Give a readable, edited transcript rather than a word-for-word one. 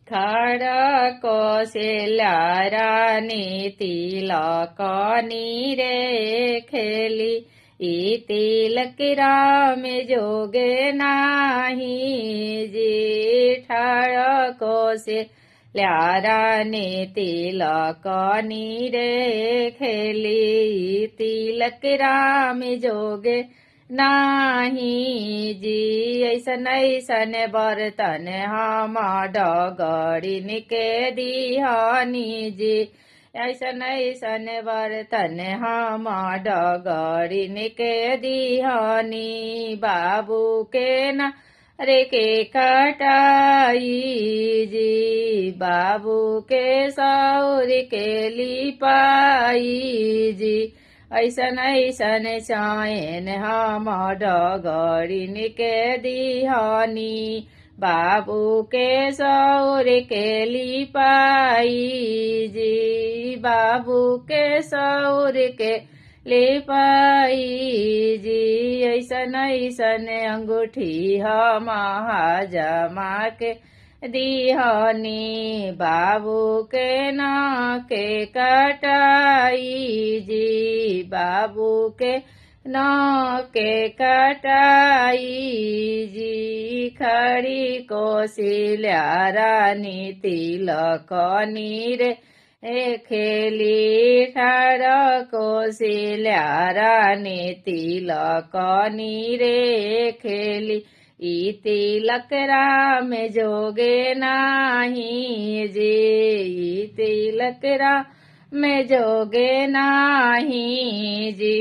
ખડકો શેલારાની તિલકની રે ખેલી ઈ તિલક રામ જોગે નાહી જી ઠળકો શેલારાની તિલકની રે ખેલી તિલક રામ જોગે नाही जी ऐसन ऐसन बर्तन हम डगड़ी के दिहानी जी ऐसन ऐसन बर्तन हम डगड़ी के दिहानी बाबू के न रे के कटाई जी बाबू के सौर के लिपाई जी ऐसन ऐसन चायन हम डगड़ी के दिहानी बाबू के सौर के लिपाई जी बाबू के सौर के लिपाई जी ऐसन ऐसन अंगूठी हम जमा के दिहानी बाबू के नाके कटाई जी बाबू के नाके कटाई जी खड़ी कोशिल्यारानी तिलकनी रे खेली ठाड़ कोशिल्यारानी तिलकनी रे खेली ई तिलक राम जोगे नाही जी ई तिलक राम जोगे नाही जी